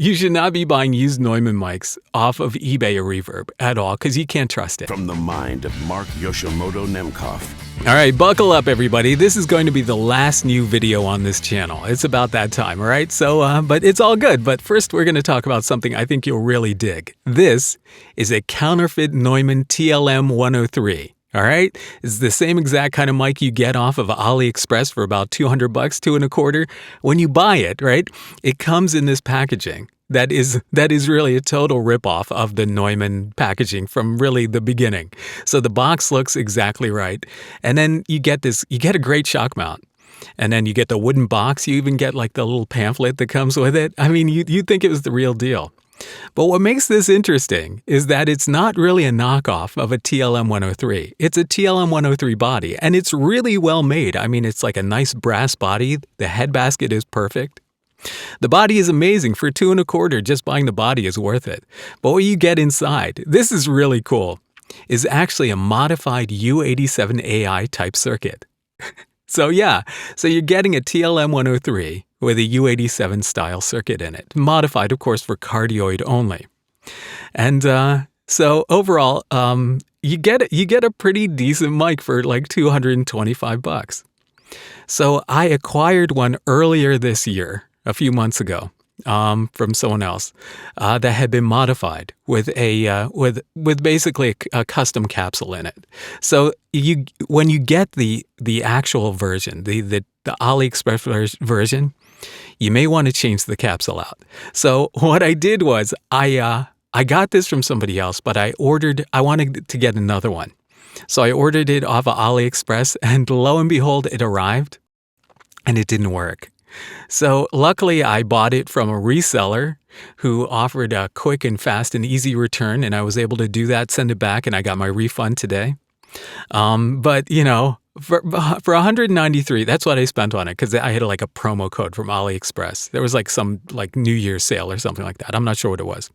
You should not be buying used Neumann mics off of eBay or Reverb at all because you can't trust it. From the mind of Mark Yoshimoto Nemkov. All right, buckle up, everybody. This is going to be the last new video on this channel. It's about that time, all right? So, but it's all good. But first, we're going to talk about something I think you'll really dig. This is a Counterfeit Neumann TLM 103. All right, it's the same exact kind of mic you get off of Aliexpress for about $200, $225. When you buy it, right, it comes in this packaging that is really a total ripoff of the Neumann packaging from really the beginning. So the box looks exactly right, and then you get a great shock mount. And then you get the wooden box. You even get like the little pamphlet that comes with it. I mean, you'd think it was the real deal. But what makes this interesting is that it's not really a knockoff of a TLM 103. It's a TLM 103 body, and it's really well made. I mean, it's like a nice brass body. The head basket is perfect. The body is amazing. For $225, just buying the body is worth it. But what you get inside, this is really cool, is actually a modified U87 AI type circuit. So you're getting a TLM 103 with a U87 style circuit in it, modified, of course, for cardioid only. And so overall, you get a pretty decent mic for like $225. So I acquired one earlier this year, a few months ago, from someone else that had been modified with with basically a custom capsule in it. So when you get the actual version, the AliExpress version, you may want to change the capsule out. So what I did was I got this from somebody else, but I wanted to get another one. So I ordered it off of AliExpress, and lo and behold, it arrived and it didn't work. So luckily I bought it from a reseller who offered a quick and fast and easy return, and I was able to do that, send it back, and I got my refund today. But you know, for $193, that's what I spent on it because I had like a promo code from AliExpress. There was like some like New Year's sale or something like that. I'm not sure what it was.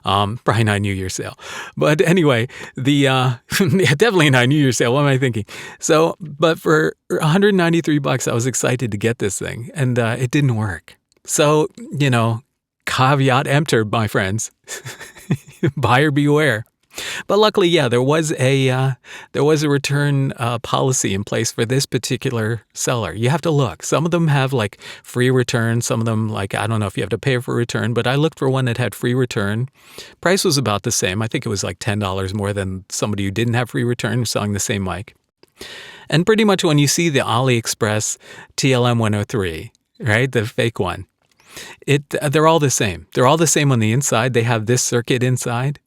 Probably not a New Year's sale. But anyway, definitely not a New Year's sale. What am I thinking? So, but for $193, I was excited to get this thing, and it didn't work. So, you know, caveat emptor, my friends. Buyer beware. But luckily, yeah, there was a return policy in place for this particular seller. You have to look. Some of them have like free return. Some of them, like, I don't know if you have to pay for return, but I looked for one that had free return. Price was about the same. I think it was like $10 more than somebody who didn't have free return selling the same mic. And pretty much when you see the AliExpress TLM 103, right, the fake one, they're all the same. They're all the same on the inside. They have this circuit inside.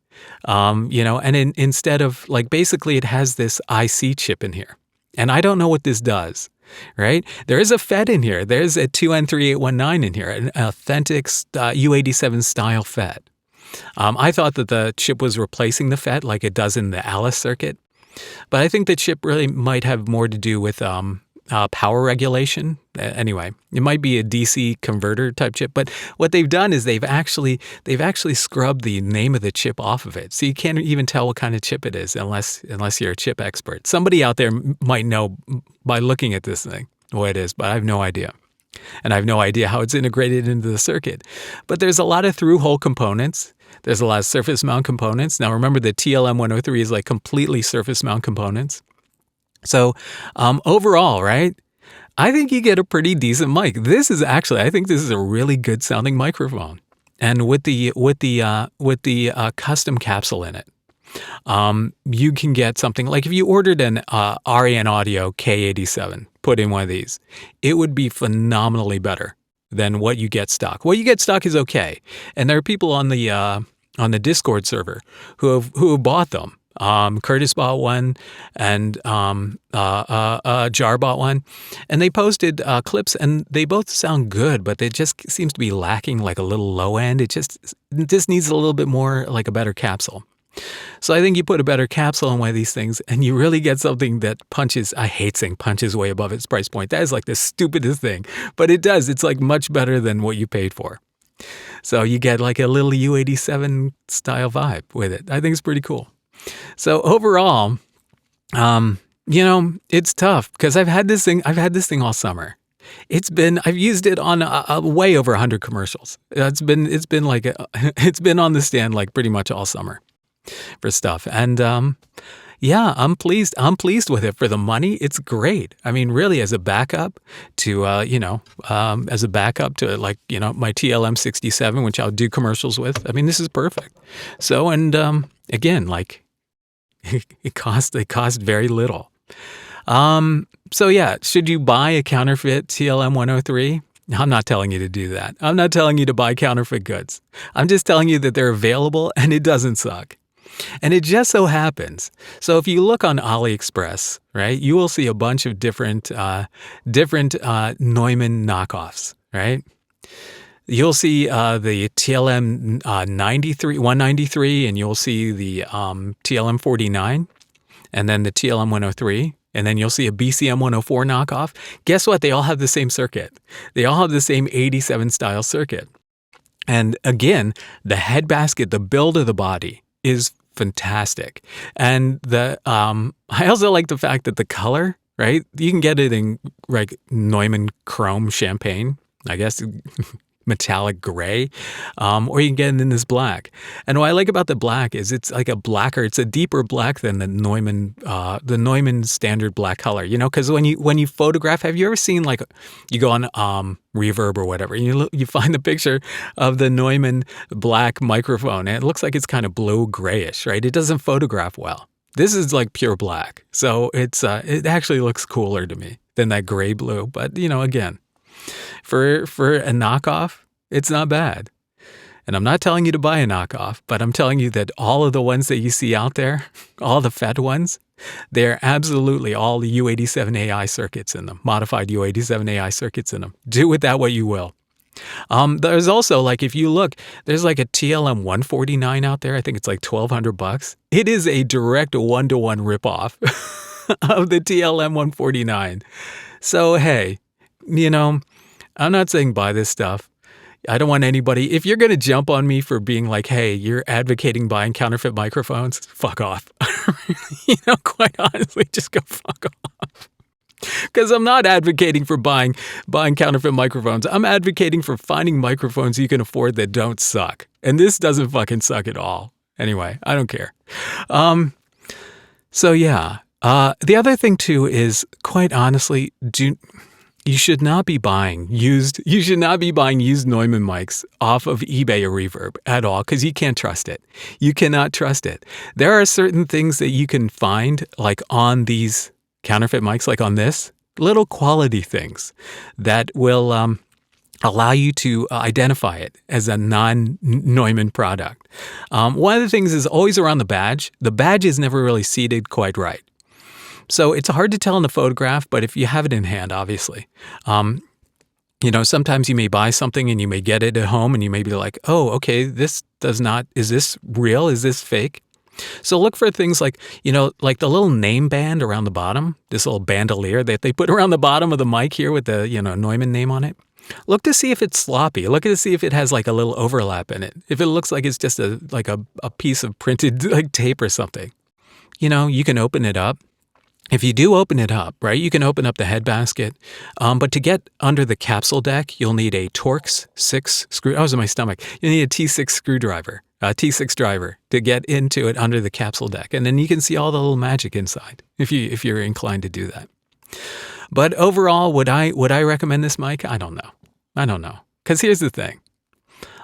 You know, and instead of like, basically it has this IC chip in here, and I don't know what this does, right? There is a FET in here. There's a 2N3819 in here, an authentic U87 style FET. I thought that the chip was replacing the FET like it does in the Alice circuit, but I think the chip really might have more to do with power regulation. Anyway, it might be a DC converter type chip, but what they've done is they've actually scrubbed the name of the chip off of it, so you can't even tell what kind of chip it is unless you're a chip expert. Somebody out there might know by looking at this thing what it is, but I have no idea. And I have no idea how it's integrated into the circuit. But there's a lot of through-hole components. There's a lot of surface mount components. Now remember, the TLM 103 is like completely surface mount components. So overall, right, I think you get a pretty decent mic. I think this is a really good sounding microphone, and with the custom capsule in it, you can get something like if you ordered an RAN Audio K87, put in one of these, it would be phenomenally better than what you get stock. What you get stock is okay, and there are people on the Discord server who have bought them. Curtis bought one, and Jar bought one, and they posted clips, and they both sound good, but it just seems to be lacking like a little low end. It just needs a little bit more, like a better capsule. So I think you put a better capsule on one of these things, and you really get something that punches. I hate saying punches way above its price point. That is like the stupidest thing, but it does. It's like much better than what you paid for. So you get like a little U87 style vibe with it. I think it's pretty cool. So overall, you know, it's tough because I've had this thing all summer, I've used it on way over 100 commercials. It's been like it's been on the stand like pretty much all summer for stuff. And yeah, I'm pleased. I'm pleased with it for the money. It's great. I mean, really, as a backup to like my TLM 67, which I'll do commercials with. I mean, this is perfect. So and again, like it cost very little. So yeah, should you buy a counterfeit TLM 103? I'm not telling you to do that. I'm not telling you to buy counterfeit goods. I'm just telling you that they're available and it doesn't suck. And it just so happens. So if you look on Aliexpress, right, you will see a bunch of different Neumann knockoffs, right? You'll see the TLM 193, and you'll see the TLM 49, and then the TLM 103, and then you'll see a BCM 104 knockoff. Guess what? They all have the same circuit. They all have the same 87 style circuit. And again, the head basket, the build of the body is fantastic. And I also like the fact that the color, right? You can get it in like Neumann chrome champagne, I guess, metallic gray, or you can get it in this black. And what I like about the black is it's like it's a deeper black than the Neumann standard black color, because when you photograph, have you ever seen, like, you go on Reverb or whatever, and you find the picture of the Neumann black microphone, and it looks like it's kind of blue grayish, right? It doesn't photograph well. This is like pure black. So it actually looks cooler to me than that gray blue. But, again, for a knockoff, it's not bad. And I'm not telling you to buy a knockoff, but I'm telling you that all of the ones that you see out there, all the fed ones, they're absolutely all the U87AI circuits in them, modified U87AI circuits in them. Do with that what you will. There's also, like, if you look, there's like a TLM 149 out there. I think it's like $1,200. It is a direct one-to-one ripoff of the TLM 149. So, hey, I'm not saying buy this stuff. I don't want anybody, if you're going to jump on me for being like, hey, you're advocating buying counterfeit microphones, fuck off. Quite honestly, just go fuck off. Because I'm not advocating for buying counterfeit microphones. I'm advocating for finding microphones you can afford that don't suck. And this doesn't fucking suck at all. Anyway, I don't care. So yeah. The other thing too is, quite honestly, you should not be buying used Neumann mics off of eBay or Reverb at all, because you can't trust it. You cannot trust it. There are certain things that you can find, like on these counterfeit mics, like on this, little quality things that will allow you to identify it as a non-Neumann product. One of the things is always around the badge. The badge is never really seated quite right. So it's hard to tell in the photograph, but if you have it in hand, obviously. Sometimes you may buy something and you may get it at home and you may be like, oh, okay, is this real? Is this fake? So look for things like, like the little name band around the bottom, this little bandolier that they put around the bottom of the mic here with the, Neumann name on it. Look to see if it's sloppy. Look to see if it has like a little overlap in it. If it looks like it's just a piece of printed like tape or something. You can open it up. If you do open it up, right, you can open up the head basket, but to get under the capsule deck, you'll need a Torx 6 screw. I was in my stomach. You need a T6 screwdriver, a T6 driver to get into it under the capsule deck, and then you can see all the little magic inside if you're inclined to do that. But overall, would I recommend this mic? I don't know. Because here's the thing.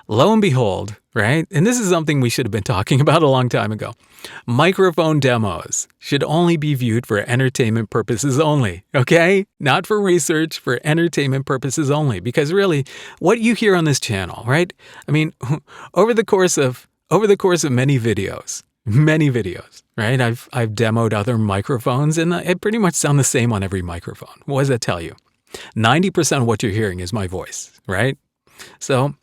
Lo and behold, right? And this is something we should have been talking about a long time ago. Microphone demos should only be viewed for entertainment purposes only, okay? Not for research, for entertainment purposes only. Because really, what you hear on this channel, right? I mean, over the course of many videos, right? I've demoed other microphones, and it pretty much sound the same on every microphone. What does that tell you? 90% of what you're hearing is my voice, right? So,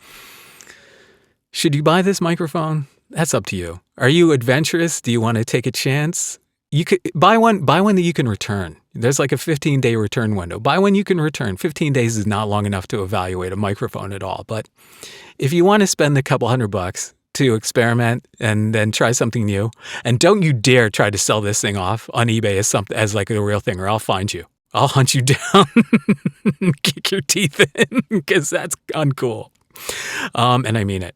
should you buy this microphone? That's up to you. Are you adventurous? Do you want to take a chance? You could buy one that you can return. There's like a 15-day return window. Buy one you can return. 15 days is not long enough to evaluate a microphone at all. But if you want to spend a couple $100 to experiment and then try something new, and don't you dare try to sell this thing off on eBay as like a real thing, or I'll find you. I'll hunt you down and kick your teeth in because that's uncool. And I mean it.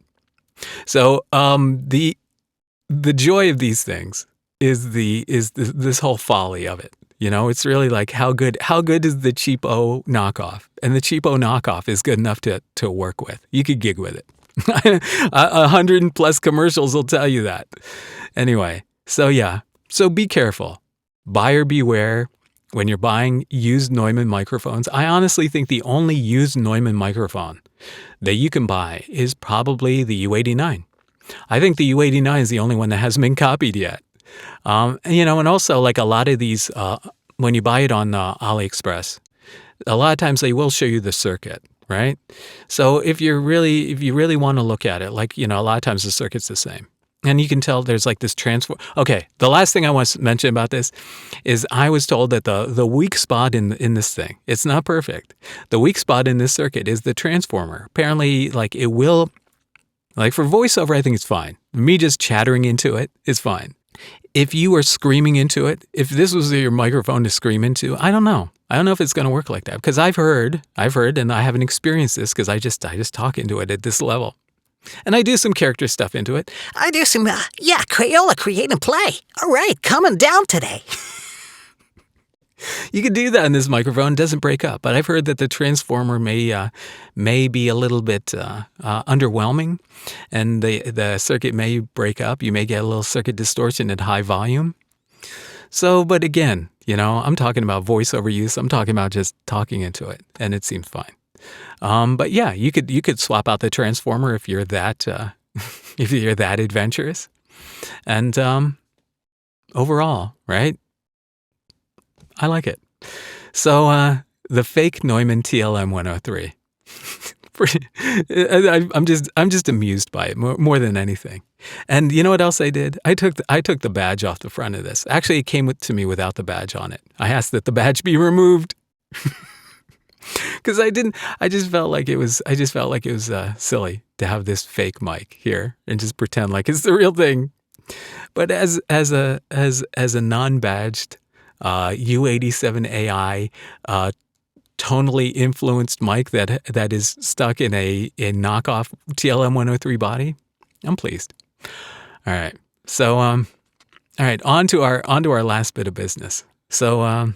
So the joy of these things is this whole folly of it. It's really like how good is the cheapo knockoff, and the cheapo knockoff is good enough to work with. You could gig with it. 100+ commercials will tell you that. Anyway, so be careful, buyer beware. When you're buying used Neumann microphones, I honestly think the only used Neumann microphone that you can buy is probably the U89. I think the U89 is the only one that hasn't been copied yet. And also like a lot of these, when you buy it on Aliexpress, a lot of times they will show you the circuit, right? So if you really want to look at it, like, a lot of times the circuit's the same. And you can tell there's like this transfer. Okay, the last thing I want to mention about this is I was told that the weak spot in this thing, it's not perfect. The weak spot in this circuit is the transformer. Apparently, like it will, like for voiceover, I think it's fine. Me just chattering into it is fine. If you are screaming into it, if this was your microphone to scream into, I don't know. I don't know if it's going to work like that because I've heard, and I haven't experienced this because I just talk into it at this level. And I do some character stuff into it. I do some, Crayola create and play. All right, coming down today. You could do that in this microphone. It doesn't break up. But I've heard that the transformer may be a little bit underwhelming, and the circuit may break up. You may get a little circuit distortion at high volume. So, but again, I'm talking about voiceover use. I'm talking about just talking into it, and it seems fine. But yeah, you could swap out the transformer if you're that adventurous. And overall, right? I like it. So the fake Neumann TLM 103. I'm just amused by it more than anything. And you know what else I did? I took the badge off the front of this. Actually, it came to me without the badge on it. I asked that the badge be removed. Because I just felt like it was silly to have this fake mic here and just pretend like it's the real thing. But as a non-badged U87 AI tonally influenced mic that is stuck in a knockoff TLM 103 body, I'm pleased. All right, so all right, on to our last bit of business. So I've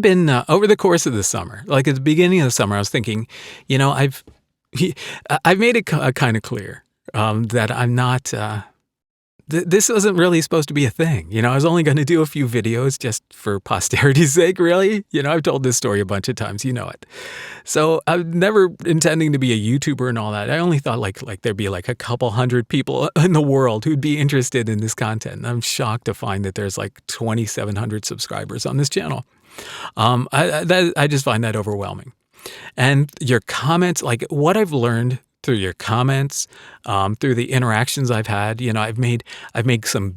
been over the course of the summer, like at the beginning of the summer, I was thinking, I've made it kind of clear that I'm not. This wasn't really supposed to be a thing. I was only going to do a few videos just for posterity's sake, really. I've told this story a bunch of times. You know it. So I'm never intending to be a YouTuber and all that. I only thought like there'd be like a couple hundred people in the world who'd be interested in this content. And I'm shocked to find that there's like 2,700 subscribers on this channel. I just find that overwhelming. And your comments, like what I've learned through your comments, through the interactions I've had, I've made some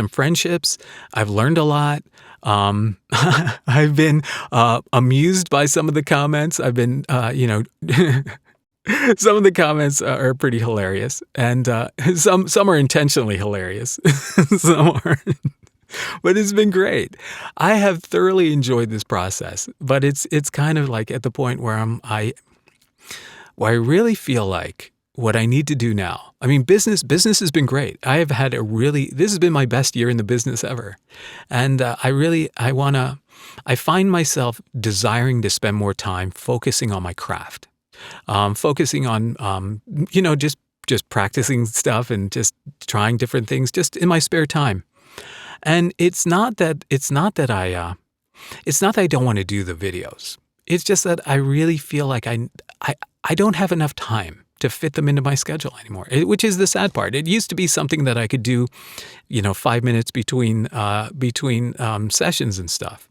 friendships. I've learned a lot. I've been amused by some of the comments. I've been, some of the comments are pretty hilarious, and some are intentionally hilarious. Some are. But it's been great. I have thoroughly enjoyed this process, but it's kind of like at the point where I really feel like what I need to do now. I mean, business has been great. I have had this has been my best year in the business ever. And I find myself desiring to spend more time focusing on my craft, focusing on, just practicing stuff and just trying different things just in my spare time. And it's not that I don't want to do the videos. It's just that I really feel like I don't have enough time to fit them into my schedule anymore, which is the sad part. It used to be something that I could do, 5 minutes between sessions and stuff.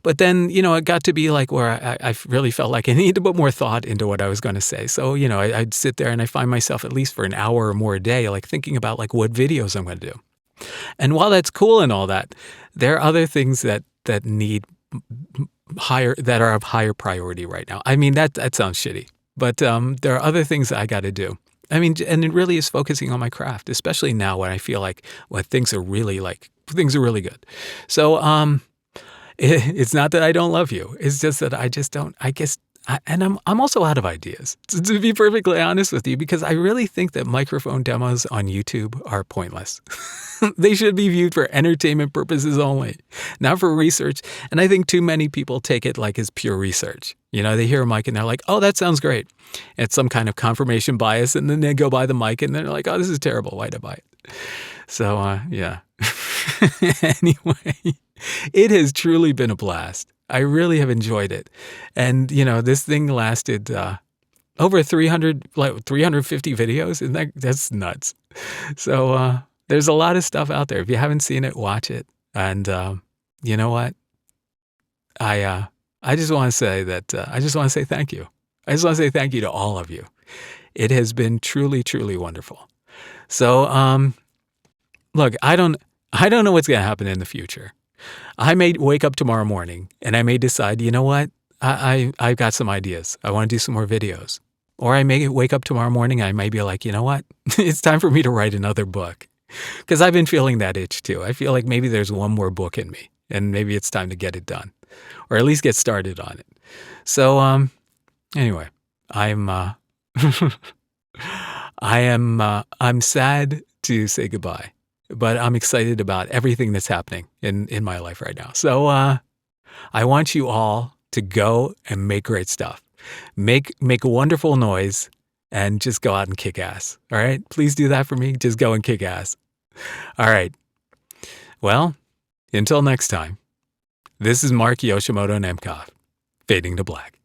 But then, it got to be like where I really felt like I needed to put more thought into what I was going to say. So, I'd sit there and I find myself at least for an hour or more a day, like thinking about like what videos I'm going to do. And while that's cool and all that, there are other things that need that are of higher priority right now. I mean, that sounds shitty, but there are other things that I got to do. I mean, and it really is focusing on my craft, especially now when I feel like when things are really good. So, it's not that I don't love you. It's just that I just don't, I guess, and I'm also out of ideas, to be perfectly honest with you, because I really think that microphone demos on YouTube are pointless. They should be viewed for entertainment purposes only, not for research. And I think too many people take it like as pure research. You know, they hear a mic and they're like, oh, that sounds great. It's some kind of confirmation bias. And then they go buy the mic and they're like, oh, this is terrible. Why'd I buy it? So, yeah. Anyway, it has truly been a blast. I really have enjoyed it. And, you know, this thing lasted over 350 videos. And that's nuts. So there's a lot of stuff out there. If you haven't seen it, watch it. And you know what? I just want to say that I just want to say thank you. I just want to say thank you to all of you. It has been truly, truly wonderful. So, look, I don't know what's going to happen in the future. I may wake up tomorrow morning and I may decide, you know what? I've got some ideas. I want to do some more videos. Or I may wake up tomorrow morning and I may be like, you know what? It's time for me to write another book. Because I've been feeling that itch too. I feel like maybe there's one more book in me and maybe it's time to get it done. Or at least get started on it. So, anyway, I'm sad to say goodbye. But I'm excited about everything that's happening in my life right now. So I want you all to go and make great stuff. Make a wonderful noise and just go out and kick ass. All right? Please do that for me. Just go and kick ass. All right. Well, until next time, this is Mark Yoshimoto Nemkov, fading to black.